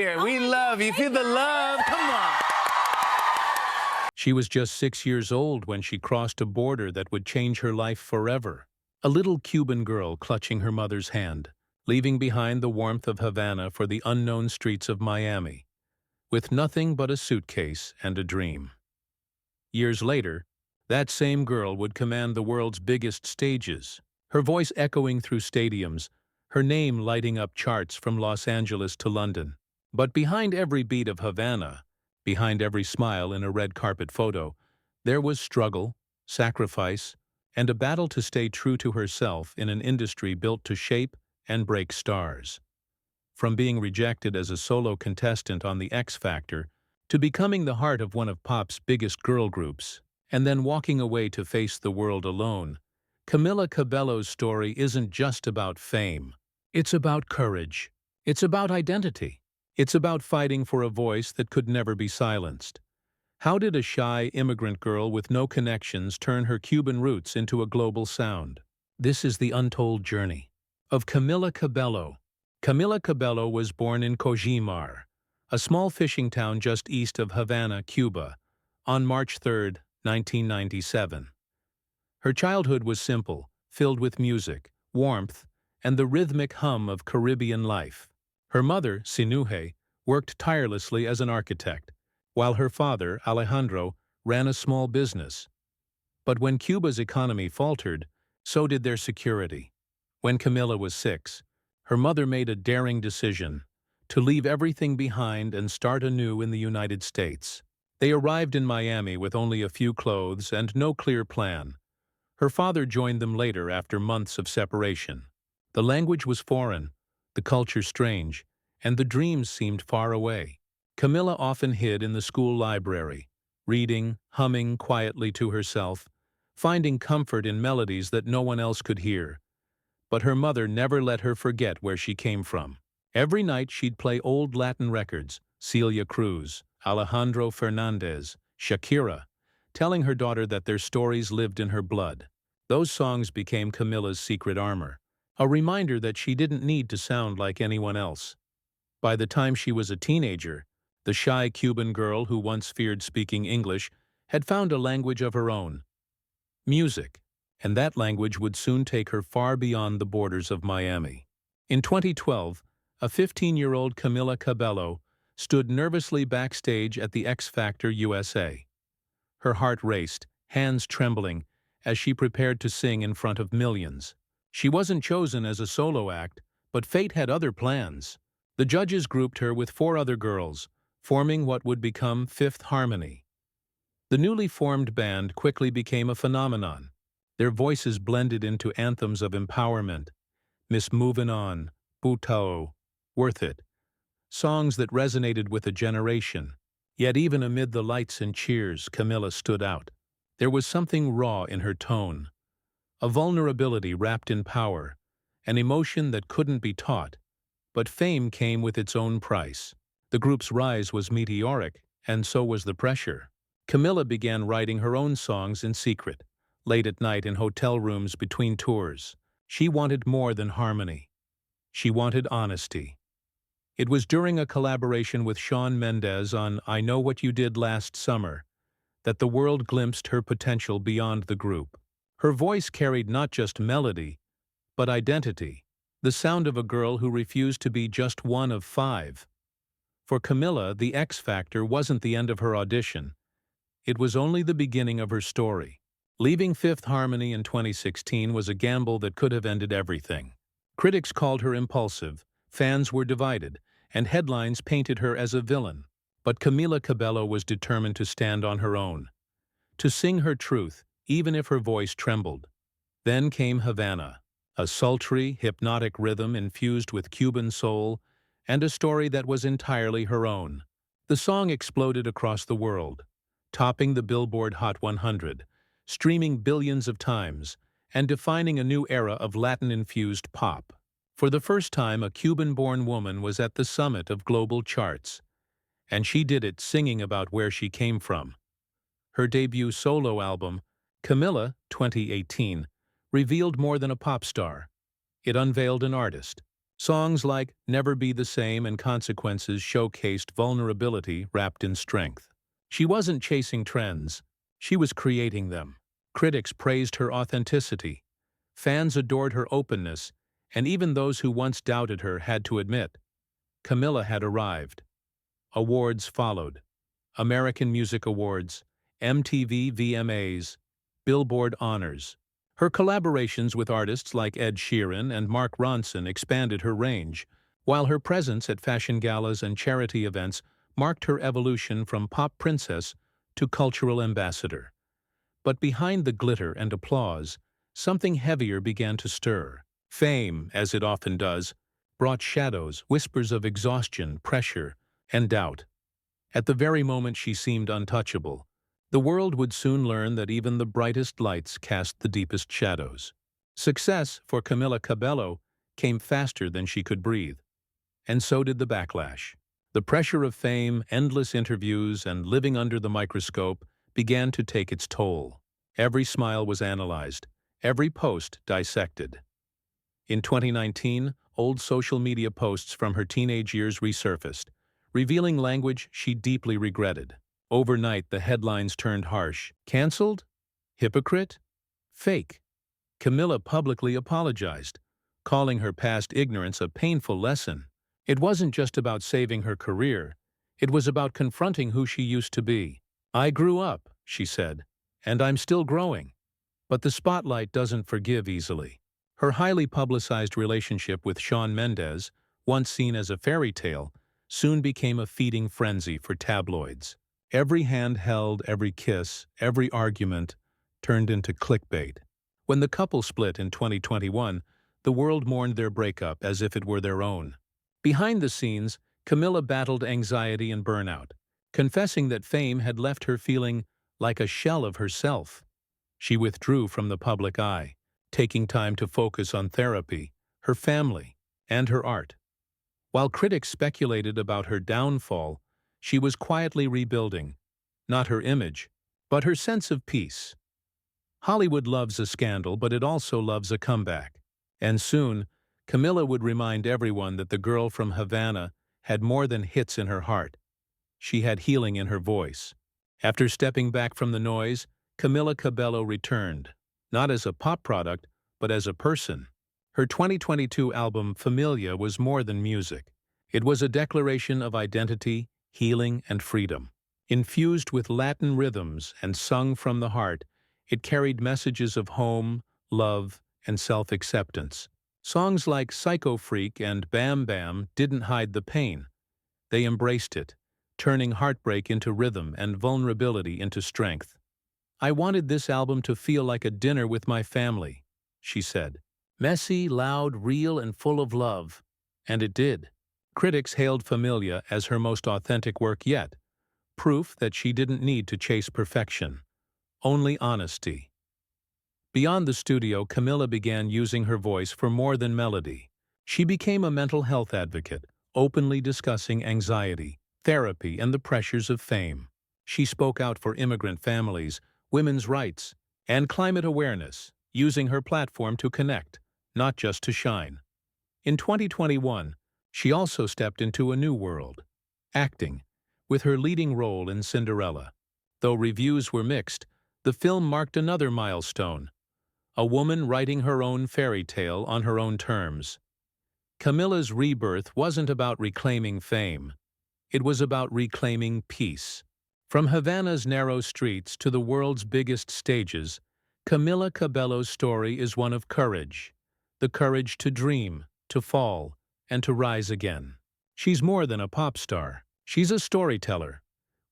Here, we love you. Feel the love. Come on. She was just 6 years old when she crossed a border that would change her life forever. A little Cuban girl clutching her mother's hand, leaving behind the warmth of Havana for the unknown streets of Miami, with nothing but a suitcase and a dream. Years later, that same girl would command the world's biggest stages, her voice echoing through stadiums, her name lighting up charts from Los Angeles to London. But behind every beat of Havana, behind every smile in a red carpet photo, there was struggle, sacrifice, and a battle to stay true to herself in an industry built to shape and break stars. From being rejected as a solo contestant on The X Factor to becoming the heart of one of pop's biggest girl groups, and then walking away to face the world alone, Camila Cabello's story isn't just about fame. It's about courage. It's about identity. It's about fighting for a voice that could never be silenced. How did a shy immigrant girl with no connections turn her Cuban roots into a global sound? This is the untold journey of Camila Cabello. Camila Cabello was born in Cojimar, a small fishing town just east of Havana, Cuba, on March 3, 1997. Her childhood was simple, filled with music, warmth, and the rhythmic hum of Caribbean life. Her mother, Sinuhe, worked tirelessly as an architect, while her father, Alejandro, ran a small business. But when Cuba's economy faltered, so did their security. When Camila was 6, her mother made a daring decision to leave everything behind and start anew in the United States. They arrived in Miami with only a few clothes and no clear plan. Her father joined them later after months of separation. The language was foreign, the culture strange, and the dreams seemed far away. Camila often hid in the school library, reading, humming quietly to herself, finding comfort in melodies that no one else could hear. But her mother never let her forget where she came from. Every night she'd play old Latin records, Celia Cruz, Alejandro Fernandez, Shakira, telling her daughter that their stories lived in her blood. Those songs became Camila's secret armor, a reminder that she didn't need to sound like anyone else. By the time she was a teenager, the shy Cuban girl who once feared speaking English had found a language of her own: music, and that language would soon take her far beyond the borders of Miami. In 2012, a 15-year-old Camila Cabello stood nervously backstage at the X Factor USA. Her heart raced, hands trembling, as she prepared to sing in front of millions. She wasn't chosen as a solo act, but fate had other plans. The judges grouped her with 4 other girls, forming what would become Fifth Harmony. The newly formed band quickly became a phenomenon. Their voices blended into anthems of empowerment: Miss Movin' On, Butao, Worth It, songs that resonated with a generation. Yet even amid the lights and cheers, Camila stood out. There was something raw in her tone, a vulnerability wrapped in power, an emotion that couldn't be taught. But fame came with its own price. The group's rise was meteoric, and so was the pressure. Camila began writing her own songs in secret, late at night in hotel rooms between tours. She wanted more than harmony. She wanted honesty. It was during a collaboration with Shawn Mendes on I Know What You Did Last Summer that the world glimpsed her potential beyond the group. Her voice carried not just melody, but identity, the sound of a girl who refused to be just one of 5. For Camila, the X Factor wasn't the end of her audition. It was only the beginning of her story. Leaving Fifth Harmony in 2016 was a gamble that could have ended everything. Critics called her impulsive, fans were divided, and headlines painted her as a villain. But Camila Cabello was determined to stand on her own, to sing her truth, even if her voice trembled. Then came Havana, a sultry, hypnotic rhythm infused with Cuban soul, and a story that was entirely her own. The song exploded across the world, topping the Billboard Hot 100, streaming billions of times, and defining a new era of Latin-infused pop. For the first time, a Cuban-born woman was at the summit of global charts, and she did it singing about where she came from. Her debut solo album, Camila, 2018, revealed more than a pop star. It unveiled an artist, Songs like Never Be the Same and Consequences showcased vulnerability wrapped in strength. She wasn't chasing trends, she was creating them. Critics praised her authenticity. Fans adored her openness, and even those who once doubted her had to admit, Camila had arrived. Awards followed. American Music Awards, MTV VMAs, Billboard honors. Her collaborations with artists like Ed Sheeran and Mark Ronson expanded her range, while her presence at fashion galas and charity events marked her evolution from pop princess to cultural ambassador. But behind the glitter and applause, something heavier began to stir. Fame, as it often does, brought shadows, whispers of exhaustion, pressure, and doubt. At the very moment she seemed untouchable, the world would soon learn that even the brightest lights cast the deepest shadows. Success for Camila Cabello came faster than she could breathe, and so did the backlash. The pressure of fame, endless interviews, and living under the microscope began to take its toll. Every smile was analyzed, every post dissected. In 2019, old social media posts from her teenage years resurfaced, revealing language she deeply regretted. Overnight, the headlines turned harsh. Cancelled? Hypocrite? Fake. Camila publicly apologized, calling her past ignorance a painful lesson. It wasn't just about saving her career, it was about confronting who she used to be. I grew up, she said, and I'm still growing. But the spotlight doesn't forgive easily. Her highly publicized relationship with Shawn Mendes, once seen as a fairy tale, soon became a feeding frenzy for tabloids. Every hand held, every kiss, every argument turned into clickbait. When the couple split in 2021, the world mourned their breakup as if it were their own. Behind the scenes, Camila battled anxiety and burnout, confessing that fame had left her feeling like a shell of herself. She withdrew from the public eye, taking time to focus on therapy, her family, and her art. While critics speculated about her downfall, she was quietly rebuilding, not her image, but her sense of peace. Hollywood loves a scandal, but it also loves a comeback. And soon, Camila would remind everyone that the girl from Havana had more than hits in her heart. She had healing in her voice. After stepping back from the noise, Camila Cabello returned, not as a pop product, but as a person. Her 2022 album Familia was more than music. It was a declaration of identity, healing, and freedom. Infused with Latin rhythms and sung from the heart, it carried messages of home, love, and self-acceptance. Songs like Psycho Freak and Bam Bam didn't hide the pain. They embraced it, turning heartbreak into rhythm and vulnerability into strength. I wanted this album to feel like a dinner with my family, she said. Messy, loud, real, and full of love. And it did. Critics hailed Familia as her most authentic work yet, proof that she didn't need to chase perfection, only honesty. Beyond the studio, Camila began using her voice for more than melody. She became a mental health advocate, openly discussing anxiety, therapy, and the pressures of fame. She spoke out for immigrant families, women's rights, and climate awareness, using her platform to connect, not just to shine. In 2021, she also stepped into a new world, acting, with her leading role in Cinderella. Though reviews were mixed, the film marked another milestone, a woman writing her own fairy tale on her own terms. Camila's rebirth wasn't about reclaiming fame. It was about reclaiming peace. From Havana's narrow streets to the world's biggest stages, Camila Cabello's story is one of courage. The courage to dream, to fall, and to rise again. She's more than a pop star. She's a storyteller,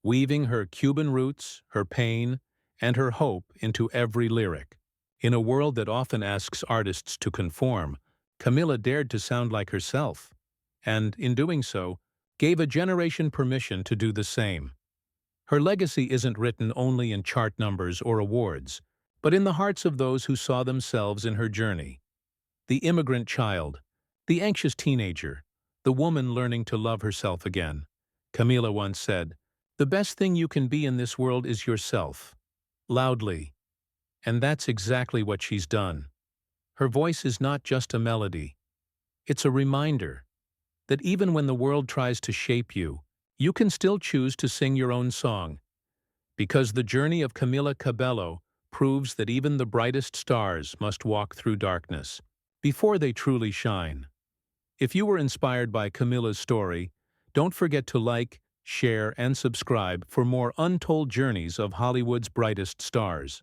weaving her Cuban roots, her pain, and her hope into every lyric. In a world that often asks artists to conform, Camila dared to sound like herself, and, in doing so, gave a generation permission to do the same. Her legacy isn't written only in chart numbers or awards, but in the hearts of those who saw themselves in her journey. The immigrant child, the anxious teenager, the woman learning to love herself again. Camila once said, "The best thing you can be in this world is yourself." Loudly. And that's exactly what she's done. Her voice is not just a melody. It's a reminder that even when the world tries to shape you, you can still choose to sing your own song. Because the journey of Camila Cabello proves that even the brightest stars must walk through darkness before they truly shine. If you were inspired by Camila's story, don't forget to like, share, and subscribe for more untold journeys of Hollywood's brightest stars.